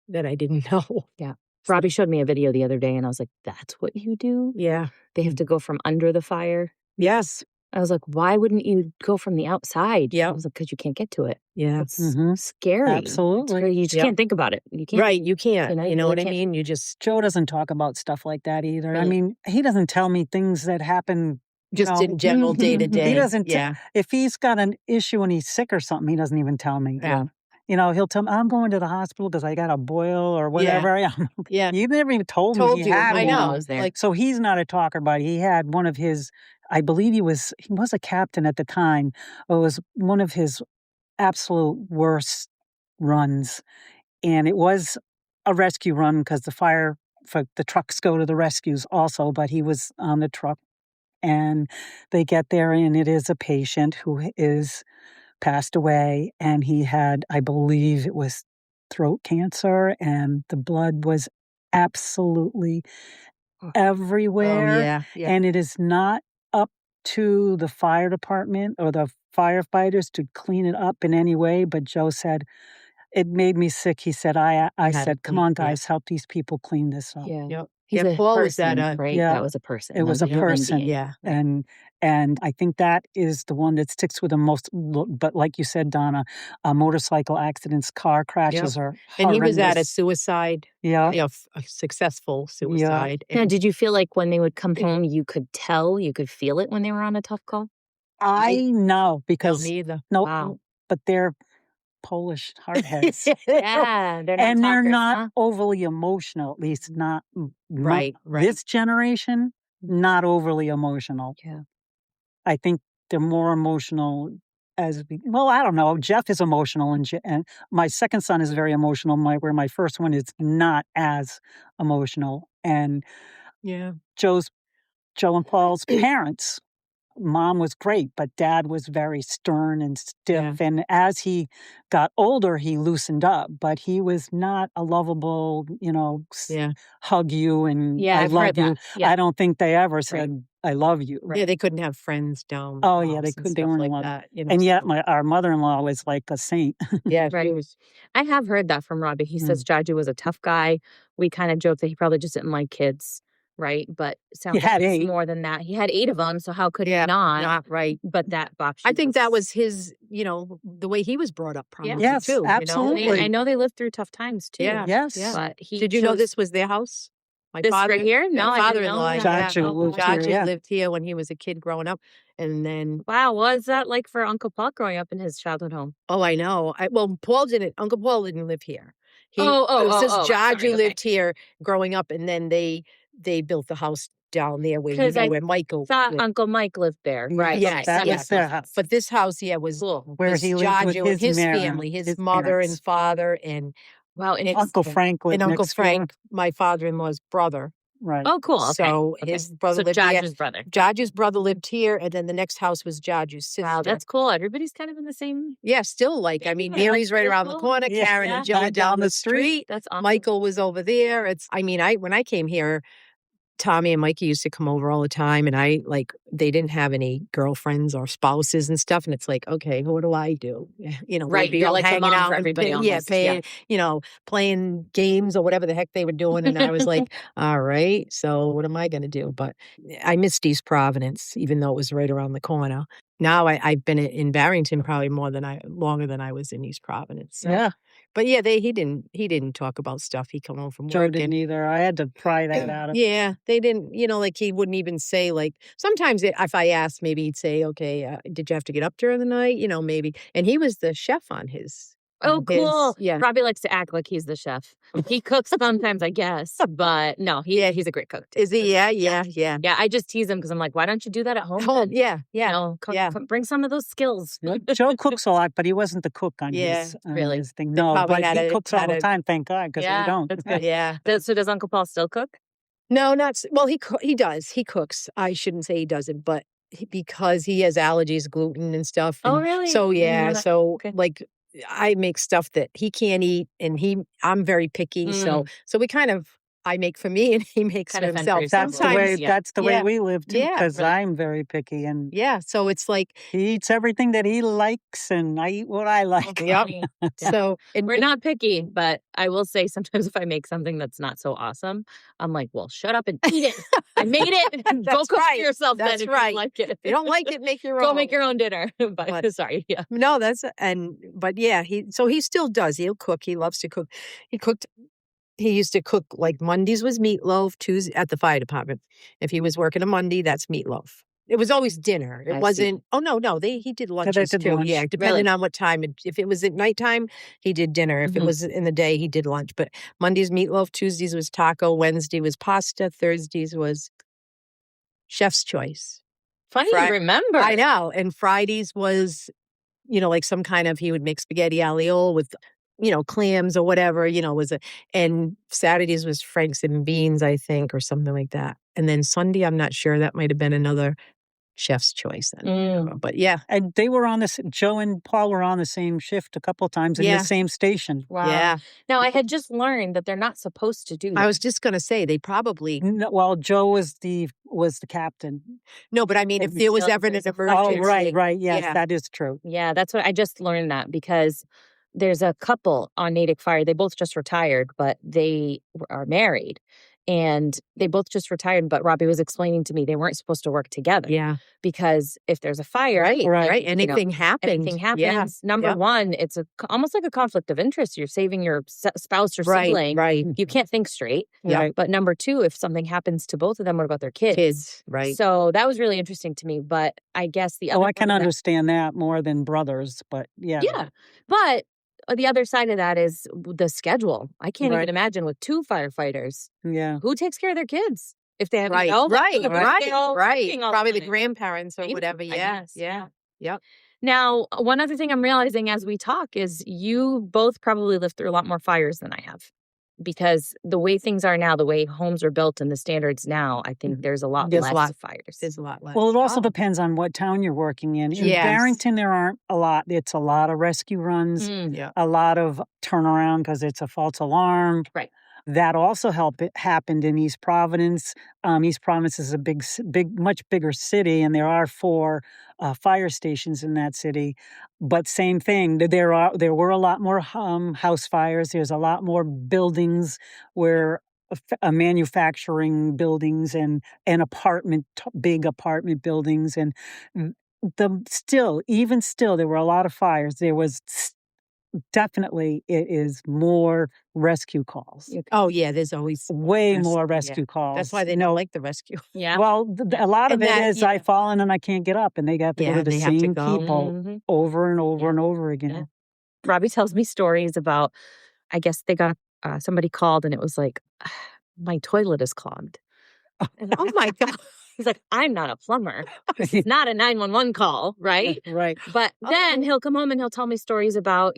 that I didn't know. Yeah. Robbie showed me a video the other day, and I was like, that's what you do? Yeah. They have to go from under the fire. Yes. I was like, why wouldn't you go from the outside? Yeah. I was like, because you can't get to it. Yeah. It's scary. Absolutely. You just can't think about it. You can't. Right. You can't. You know what I mean? You just. Joe doesn't talk about stuff like that either. Really? I mean, he doesn't tell me things that happen. Just in general, day to day. He doesn't. If he's got an issue and he's sick or something, he doesn't even tell me. Yeah. He'll tell me, I'm going to the hospital because I got a boil or whatever. Yeah. You never even told me you had one. I know. So he's not a talker, but he had one of his, I believe he was a captain at the time. It was one of his absolute worst runs. And it was a rescue run because the trucks go to the rescues also, but he was on the truck. and they get there, and it is a patient who is passed away, and he had, I believe it was throat cancer, and the blood was absolutely everywhere. And it is not up to the fire department or the firefighters to clean it up in any way, but Joe said, it made me sick. He said, I said, come on, guys, help these people clean this up. Yeah. He's a Paul was that right? Yeah. That was a person. It was a person. Yeah. And I think that is the one that sticks with him most. But like you said, Donna, motorcycle accidents, car crashes are horrendous. And he was at a suicide. Yeah. A successful suicide. Now, did you feel like when they would come home, you could feel it when they were on a tough call? I know, because me either. No, Wow. but they're Polish hardheads. Yeah, they're not And they're talkers, not huh? overly emotional, at least not Right. this generation, not overly emotional. Yeah. I think they're more emotional well, I don't know. Jeff is emotional, and my second son is very emotional, where my first one is not as emotional. And Joe and Paul's parents, Mom was great, but Dad was very stern and stiff. And as he got older, he loosened up, but he was not a lovable, hug you and I love you. Yeah. I don't think they ever said, I love you. Yeah, they couldn't have friends down. Oh, yeah, they couldn't. They weren't like allowed. that. And yet our mother-in-law was like a saint. Yeah, right. I have heard that from Robbie. He says Dziedzic was a tough guy. We kind of joke that he probably just didn't like kids. Right, but it sounds like it's more than that. He had 8 of them, so how could he not? Not right. But that I think that was his, the way he was brought up, probably Yes, too. absolutely. I know they lived through tough times too. Yeah. Yes. But Did you know this was their house? My this father right here? No, I didn't know. father-in-law. Dziedzic lived here when he was a kid growing up, and then wow, what was that like for Uncle Paul growing up in his childhood home? oh, I know. Uncle Paul didn't live here. Dziedzic lived here growing up, and then they built the house down there where Michael thought Uncle Mike lived there. Right. Yes, that was their house. But this house, was where he lived with his his family, his mother parents. and father, and Uncle Frank lived and Uncle next Frank, door. my father-in-law's brother. Right. Oh, cool. Okay. So his brother lived here. brother. Dziedzi's brother lived here, and then the next house was Dziedzi's sister. Wow, that's cool. Everybody's kind of in the same. Yeah, still Mary's right around the corner. Yeah. Karen and Joe down the street. That's awesome. Michael was over there. When I came here, Tommy and Mikey used to come over all the time, and they didn't have any girlfriends or spouses and stuff. And it's like, okay, what do I do? Right. You're like hanging the mom out for everybody. playing games or whatever the heck they were doing. And I was like, all right, so what am I going to do? But I missed East Providence, even though it was right around the corner. Now I've been in Barrington probably longer than I was in East Providence. So. Yeah. But yeah, he didn't talk about stuff. He come home from work. Joe didn't either. I had to pry that out of him. Yeah, they didn't, he wouldn't even say, sometimes if I asked, maybe he'd say, okay, did you have to get up during the night? Maybe. And he was the chef on his. Oh, cool. Yeah. Robbie likes to act like he's the chef. He cooks sometimes, I guess. But no, he's a great cook. Is he? Yeah. Yeah, I just tease him because I'm like, why don't you do that at home? Yeah. Bring some of those skills. Joe cooks a lot, but he wasn't the cook on his thing. No, but he cooks all the time, thank God, because we don't. That's good. Yeah. So does Uncle Paul still cook? No, not well. He does. He cooks. I shouldn't say he doesn't, but because he has allergies, gluten and stuff. Oh, really? So yeah. So okay. I make stuff that he can't eat, and I'm very picky. So we I make for me, and he makes for himself. That's the way we live too, because I'm very picky, and so it's like he eats everything that he likes, and I eat what I like. Yep. So we're not picky, but I will say sometimes if I make something that's not so awesome, I'm like, well, shut up and eat it. I made it. Go cook for yourself. That's then right. If you like it. If you don't like it, make your own. Go make your own dinner. But sorry, yeah. No, but yeah, he still does. He'll cook. He loves to cook. He used to cook, Mondays was meatloaf, Tuesday at the fire department. If he was working a Monday, that's meatloaf. It was always dinner. It wasn't. See. Oh no, he did lunches too. Lunch. Yeah, depending on what time. If it was at nighttime, he did dinner. If it was in the day, he did lunch. But Mondays meatloaf, Tuesdays was taco, Wednesday was pasta, Thursdays was chef's choice. Funny to remember. I know. And Fridays was, some kind of, he would make spaghetti alioli with, clams or whatever, and Saturdays was Franks and beans, I think, or something like that. And then Sunday, I'm not sure, that might have been another chef's choice then. But yeah. And they were on this, Joe and Paul were on the same shift a couple times in the same station. Wow. Yeah. Now, I had just learned that they're not supposed to do that. I was just going to say, they probably... No, well, Joe was the captain. No, but I mean, if there was ever an emergency... Oh, right. Yes, that is true. Yeah, that's what I just learned that because there's a couple on Natick Fire. They both just retired, but they are married. And they both just retired, but Robbie was explaining to me they weren't supposed to work together. Yeah. Because if there's a fire... Right. Anything happens. Number one, it's almost like a conflict of interest. You're saving your spouse or sibling. Right. You can't think straight. Yeah. But number two, if something happens to both of them, what about their kids? Right. So that was really interesting to me. But I guess the other... Oh, I can understand that more than brothers, but yeah. Yeah. But the other side of that is the schedule. I can't even imagine with two firefighters. Yeah. Who takes care of their kids? If they have Right. Probably the grandparents or whatever. Yeah. Yep. Now, one other thing I'm realizing as we talk is you both probably lived through a lot more fires than I have. Because the way things are now, the way homes are built and the standards now, I think there's a lot less fires. There's a lot less. Well, it also depends on what town you're working in. In Barrington, there aren't a lot. It's a lot of rescue runs, a lot of turnaround because it's a false alarm. Right. That also happened in East Providence. East Providence is a much bigger city, and there are 4 fire stations in that city. But same thing, there were a lot more house fires. There's a lot more buildings where manufacturing buildings and big apartment buildings, and even still, there were a lot of fires. There was definitely it is more rescue calls. Oh yeah, there's always way more rescue calls. That's why they don't like the rescue. Yeah. Well, a lot of it is I've fallen and I can't get up, and they got to go to the same people over and over and over again. Yeah. Robbie tells me stories about, I guess they got somebody called and it was like, my toilet is clogged. And, oh my God. He's like, I'm not a plumber. It's not a 911 call, right? Right. But then he'll come home and he'll tell me stories about,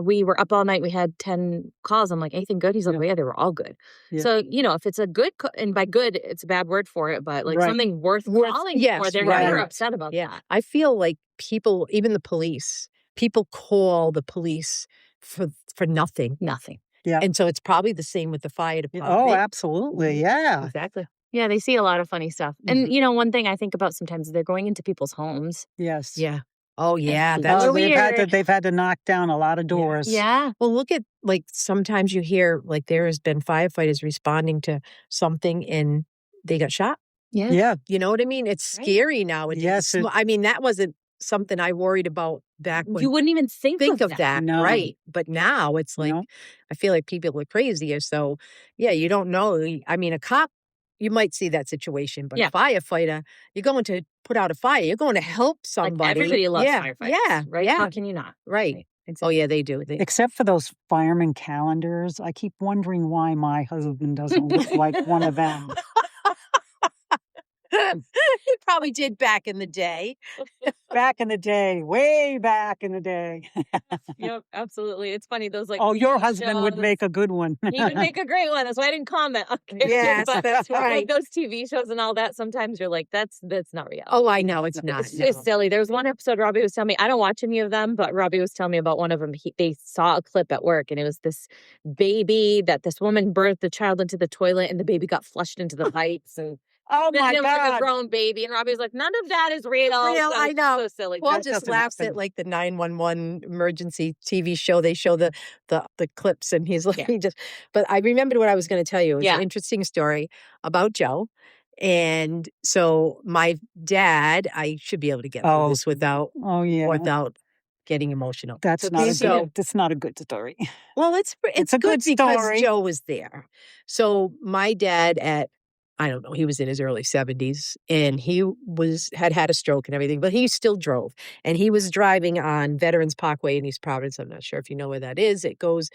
we were up all night. We had 10 calls. I'm like, anything good? He's like, yeah, they were all good. Yeah. So, if it's a good, and by good, it's a bad word for it, but like something worth calling for, they're never upset about that. I feel like people, even the police, people call the police for nothing. Nothing. Yeah. And so it's probably the same with the fire department. Oh, absolutely. Yeah. Exactly. Yeah, they see a lot of funny stuff. And, one thing I think about sometimes is they're going into people's homes. Yes. Yeah. Oh, yeah. That's weird. They've had to knock down a lot of doors. Yeah. Well, look at, sometimes you hear, there has been firefighters responding to something and they got shot. Yeah. Yeah. You know what I mean? It's scary nowadays. Yes. I mean, that wasn't something I worried about back when. You wouldn't even think of that. No. Right. But now it's like, I feel like people are crazier. So, yeah, you don't know. I mean, a cop, you might see that situation, but a firefighter, you're going to put out a fire. You're going to help somebody. Like everybody loves firefighters. Yeah. Right? Yeah. How can you not? Right. Exactly. Oh, yeah, they do. Except for those fireman calendars. I keep wondering why my husband doesn't look like one of them. He probably did back in the day. Back in the day. Way back in the day. Yep, absolutely. It's funny. Those your husband would make a good one. He would make a great one. That's why I didn't comment. Okay. Yes, that's right. Those TV shows and all that, sometimes you're like, that's not reality. Oh, I know. It's not. It's silly. There was one episode Robbie was telling me, I don't watch any of them, but Robbie was telling me about one of them. They saw a clip at work, and it was this baby that this woman birthed the child into the toilet, and the baby got flushed into the pipes. And oh my God. Like a grown baby. And Robbie was like, none of that is real. I know. So silly. Paul just laughs at the 911 emergency TV show. They show the clips, and he's like, but I remembered what I was going to tell you. It was an interesting story about Joe. And so my dad, I should be able to get through this without getting emotional. That's not a good story. Well, it's a good story because Joe was there. So my dad I don't know, he was in his early 70s, and he had a stroke and everything, but he still drove. And he was driving on Veterans Parkway in East Providence. I'm not sure if you know where that is. It goes,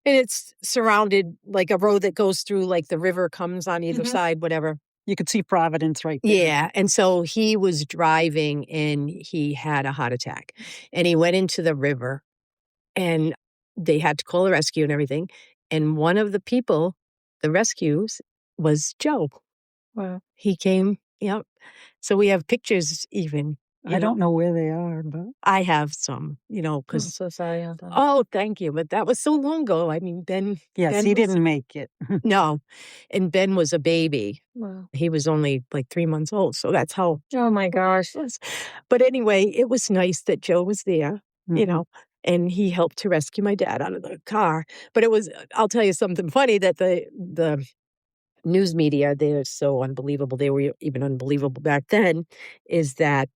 and it's surrounded like a road that goes through, like the river comes on either side, whatever. You could see Providence right there. Yeah. And so he was driving and he had a heart attack, and he went into the river, and they had to call the rescue and everything. And one of the people, the rescues, was Joe. Wow. He came Yep. So we have pictures even. I don't know where they are, but I have some, I'm because so sorry. oh, thank you. But that was so long ago. I mean, yes, Ben he was, didn't make it. no. And Ben was a baby. Wow. He was only like 3 months old. So that's how. Oh my gosh. But anyway, it was nice that Joe was there, Mhm. and he helped to rescue my dad out of the car. But it was, I'll tell you something funny, that the news media, they're so unbelievable. They were even unbelievable back then, is that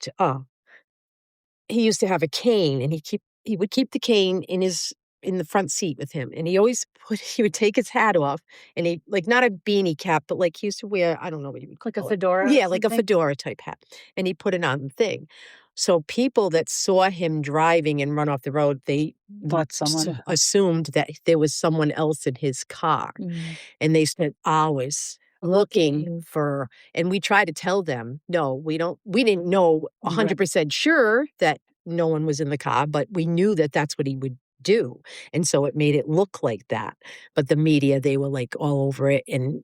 he used to have a cane, and he would keep the cane in the front seat with him, and he would take his hat off, and he, like, not a beanie cap, but like he used to wear, I don't know what you would Like a call it. fedora? Yeah, like a fedora type hat, and he put it on the thing. So people that saw him driving and run off the road, they Thought someone assumed that there was someone else in his car, and they spent hours looking for, and we tried to tell them, no, we didn't know 100% sure that no one was in the car, but we knew that that's what he would do. And so it made it look like that. But the media, they were like all over it, and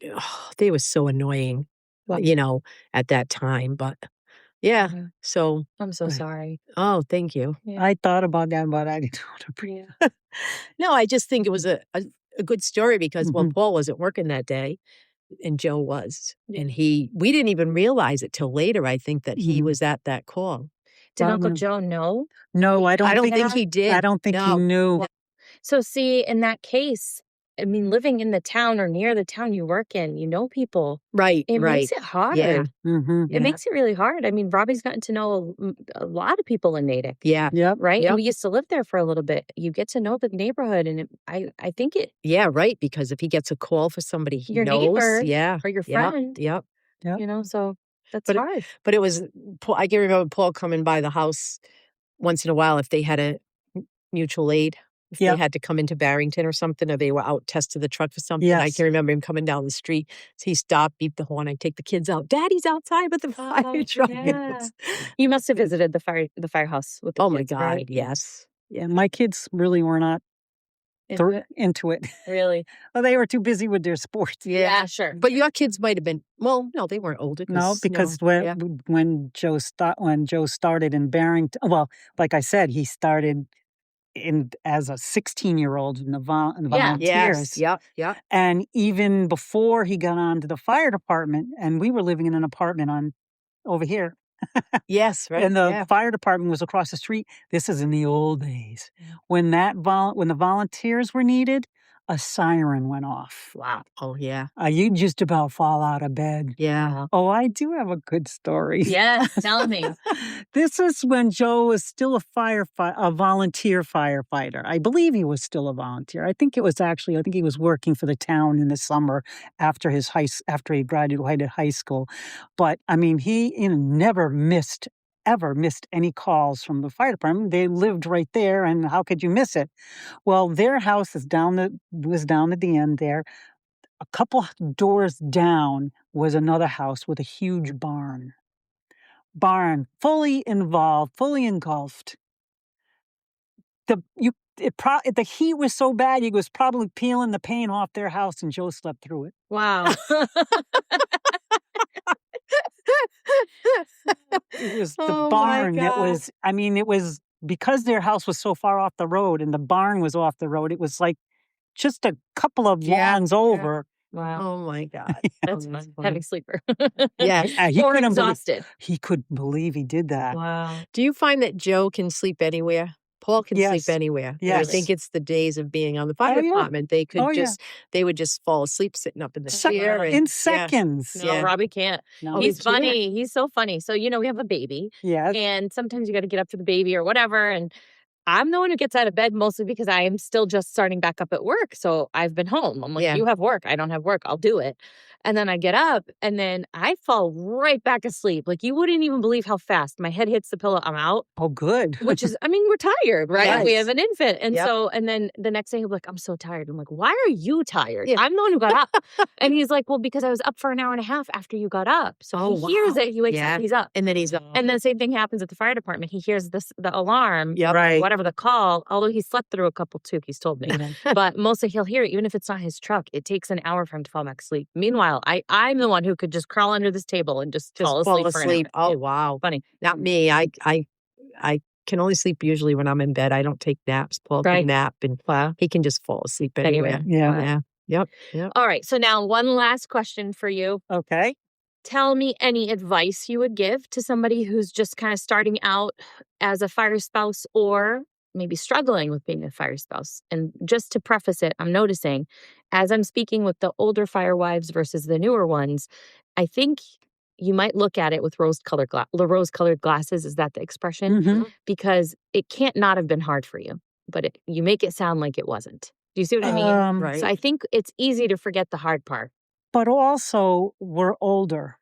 they were so annoying, at that time. But yeah, so I'm so sorry. oh, thank you. Yeah. I thought about that, but I didn't want to bring it. No, I just think it was a good story because, well, Paul wasn't working that day, and Joe was. And we didn't even realize it till later, I think, that he was at that call. Did Uncle Joe know? No, I don't think he did. I don't think he knew. No. So see, in that case, I mean, living in the town or near the town you work in, you know people. Right, It right. makes it hard. Yeah. It makes it really hard. I mean, Robbie's gotten to know a lot of people in Natick. Yeah. Yep. Right? Yep. And we used to live there for a little bit. You get to know the neighborhood, and I think it. Yeah, right. Because if he gets a call for somebody he Your knows, neighbor yeah, or your friend. Yep. So that's But hard. But it was, I can remember Paul coming by the house once in a while if they had a mutual aid. If they had to come into Barrington or something, or they were out testing the truck for something. I can remember him coming down the street. So he stopped, beeped the horn. I take the kids out. Daddy's outside with the fire truck. Yeah. You must have visited the firehouse with the kids, my God, right? yes. Yeah, my kids really were not into it. Really? Well, they were too busy with their sports. Yeah, sure. But your kids might have been, well, no, they weren't older. No, because when Joe started in Barrington, well, like I said, he started as a 16-year-old in the volunteers. Yeah. And even before he got on to the fire department, and we were living in an apartment over here. Yes, right. And the fire department was across the street. This is in the old days. When the volunteers were needed, a siren went off. Wow. Oh, yeah. You'd just about fall out of bed. Yeah. Oh, I do have a good story. Yes, tell me. This is when Joe was still a volunteer firefighter. I believe he was still a volunteer. I think he was working for the town in the summer after he graduated high school. But I mean, he never missed any calls from the fire department. They lived right there, and how could you miss it? Well, their house was down at the end there. A couple doors down was another house with a huge barn. Fully engulfed. The heat was so bad he was probably peeling the paint off their house, and Joe slept through it. Wow. It was the barn that was, it was because their house was so far off the road and the barn was off the road. It was like just a couple of lawns over. Wow. Oh my God. That's heavy sleeper. Yeah. Or exhausted. He couldn't believe he did that. Wow. Do you find that Joe can sleep anywhere? Paul can sleep anywhere. Yes. I think it's the days of being on the fire department. They could they would just fall asleep sitting up in the chair. In seconds. No, Robbie can't. No, he's funny. He's so funny. So, we have a baby. Yes. And sometimes you got to get up for the baby or whatever. And I'm the one who gets out of bed mostly because I am still just starting back up at work. So I've been home. I'm like, you have work. I don't have work. I'll do it. And then I get up and then I fall right back asleep. Like you wouldn't even believe how fast my head hits the pillow. I'm out. Oh, good. Which is, we're tired, right? Yes. We have an infant. And and then the next day he'll be like, I'm so tired. I'm like, why are you tired? Yeah. I'm the one who got up. And he's like, well, because I was up for an hour and a half after you got up. So he hears it. He wakes up. He's up. And then he's up. And then the same thing happens at the fire department. He hears the alarm. Right. Whatever. whatever the call, although he slept through a couple too, he's told me. But mostly he'll hear it, even if it's not his truck. It takes an hour for him to fall back asleep. Meanwhile, I'm the one who could just crawl under this table and just fall asleep for an hour. Oh, wow. Funny. Not me. I can only sleep usually when I'm in bed. I don't take naps. Paul can nap, and he can just fall asleep anywhere. Yeah. Yep. All right. So now one last question for you. Okay. Tell me any advice you would give to somebody who's just kind of starting out as a fire spouse or maybe struggling with being a fire spouse. And just to preface it, I'm noticing as I'm speaking with the older fire wives versus the newer ones, I think you might look at it with rose-colored glasses. Is that the expression? Mm-hmm. Because it can't not have been hard for you, but you make it sound like it wasn't. Do you see what I mean? Right. So I think it's easy to forget the hard part. But also, we're older.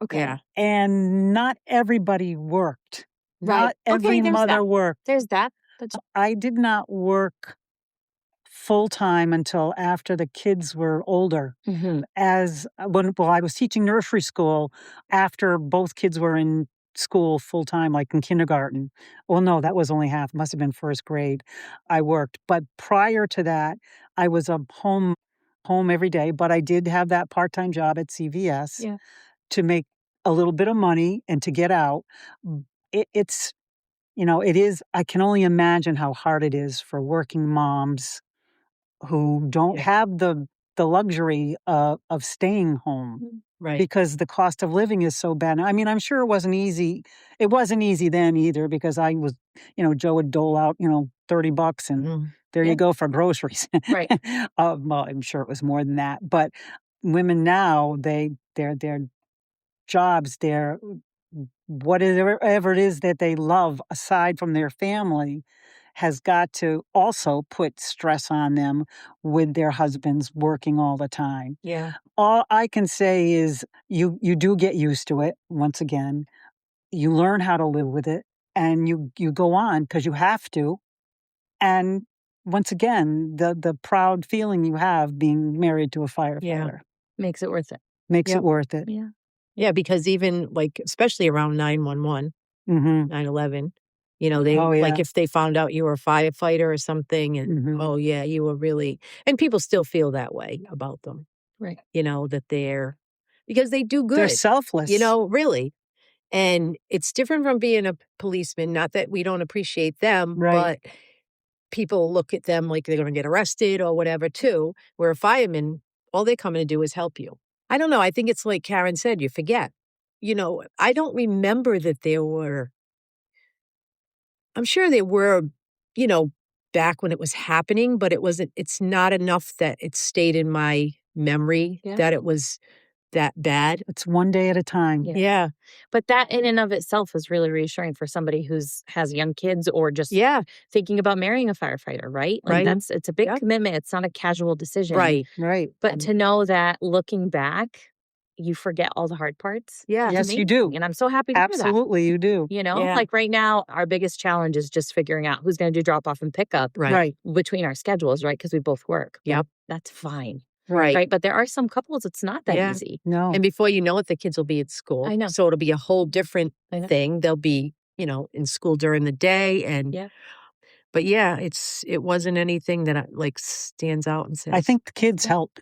Okay. Yeah. And not everybody worked. Right. Not every there's mother that. worked. There's that. I did not work full time until after the kids were older. Mm-hmm. I was teaching nursery school after both kids were in school full time, like in kindergarten. Well, no, that was only half. Must have been first grade. I worked, but prior to that, I was home every day. But I did have that part-time job at CVS to make a little bit of money and to get out. It's it is. I can only imagine how hard it is for working moms who don't have the luxury of staying home. Right. Because the cost of living is so bad. I mean, I'm sure it wasn't easy. It wasn't easy then either because I was, Joe would dole out, $30 and there you go for groceries. Right. Well, I'm sure it was more than that. But women now, their jobs, whatever it is that they love aside from their family has got to also put stress on them with their husbands working all the time. Yeah. All I can say is you do get used to it. Once again, you learn how to live with it and you go on because you have to. And once again, the proud feeling you have being married to a firefighter makes it worth it. Makes it worth it. Yeah. Yeah, because even especially around 911, 9/11, like if they found out you were a firefighter or something and you were really, and people still feel that way about them. Right. That because they do good. They're selfless. Really. And it's different from being a policeman, not that we don't appreciate them, but people look at them like they're going to get arrested or whatever too, where a fireman, all they're coming to do is help you. I don't know. I think it's like Karen said, you forget. I don't remember that I'm sure there were, back when it was happening, but it's not enough that it stayed in my memory that it was that bad. It's one day at a time. Yeah. But that in and of itself is really reassuring for somebody has young kids or just thinking about marrying a firefighter, right? Like it's a big commitment. It's not a casual decision. Right. But to know that looking back, you forget all the hard parts. Yeah. Yes, you do. And I'm so happy to hear that. Absolutely, you do. Like right now, our biggest challenge is just figuring out who's going to do drop off and pick up between our schedules, right? Because we both work. Yep. That's fine. Right. But there are some couples, it's not that easy. No. And before you know it, the kids will be at school. I know. So it'll be a whole different thing. They'll be, in school during the day. And but it wasn't anything that stands out and says. I think the kids help.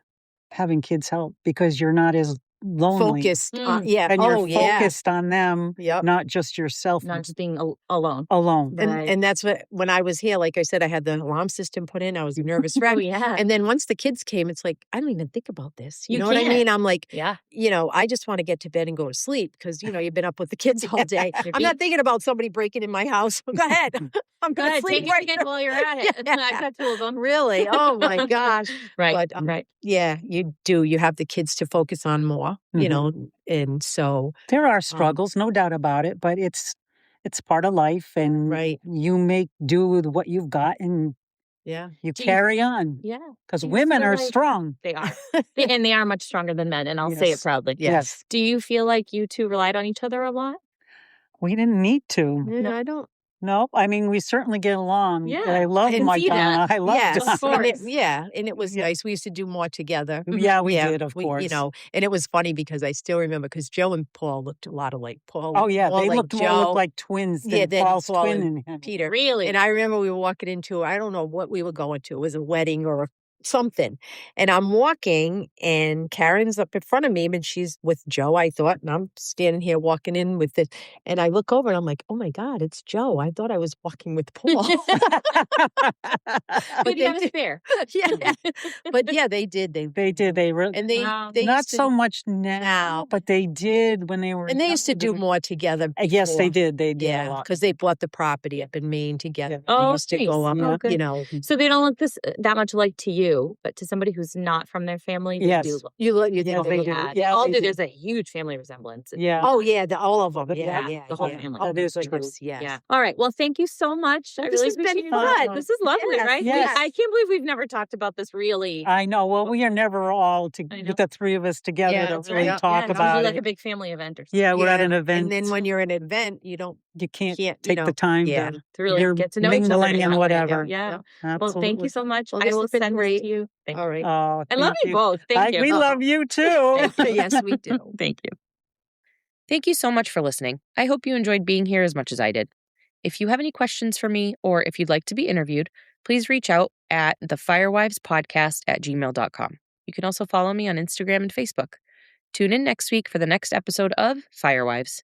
Having kids help because you're not as lonely. Focused. And you're focused on them, not just yourself. Not just being alone. Alone. And that's when I was here, like I said, I had the alarm system put in. I was a nervous wreck. And then once the kids came, it's like, I don't even think about this. You know what I mean? I'm like, I just want to get to bed and go to sleep because, you've been up with the kids all day. I'm not thinking about somebody breaking in my house. Go ahead. I'm going to sleep right now while you're at it. I've got two of them. Really? Oh my gosh. Right. But, yeah, you do. You have the kids to focus on more, and so. There are struggles, no doubt about it, but it's part of life and you make do with what you've got and you carry on. Yeah. Because women are strong. They are. And they are much stronger than men, and I'll say it proudly. Yes. Do you feel like you two relied on each other a lot? We didn't need to. No, I don't. Nope. I mean, we certainly get along. Yeah. I love my Donna. I love Yes. Donna. And it was nice. We used to do more together. Yeah, we did, of course. You know, and it was funny because I still remember because Joe and Paul looked a lot alike. Paul. Oh, yeah. They looked more like twins than Paul's twin and him. Peter. Really? And I remember we were walking into, I don't know what we were going to. It was a wedding or something. And I'm walking and Karen's up in front of me and she's with Joe, I thought, and I'm standing here walking in with this. And I look over and I'm like, oh my God, it's Joe. I thought I was walking with Paul. But you have a spare. Yeah. But yeah, they did. They did. They really, and they not so much now, but they did when they were. And they used to do more together. Before. Yes, they did. They did. Yeah, because they bought the property up in Maine together. Yeah. They used to go up, you know. So they don't look that much alike to you, but to somebody who's not from their family, they do look. You think they do. They all do. There's a huge family resemblance. Yeah. Oh yeah, all of them. Yeah, the whole family. That is true. Yeah. All right. Well, thank you so much. Well, I this really has been appreciate fun. it. This is lovely, right? Yes. I can't believe we've never talked about this really. I know. Well, we are never all with the three of us together to really talk about it. Like a big family event or something. Yeah, we're at an event. And then when you're at an event, you can't take the time to really get to know each other and whatever. Yeah. Absolutely. Well, thank you so much. Well, I will send great. it to you. Thank all right. You. Oh, I love you both. Thank you. We love you too. Yes, we do. Thank you. Thank you so much for listening. I hope you enjoyed being here as much as I did. If you have any questions for me or if you'd like to be interviewed, please reach out at thefirewivespodcast@gmail.com. You can also follow me on Instagram and Facebook. Tune in next week for the next episode of Firewives.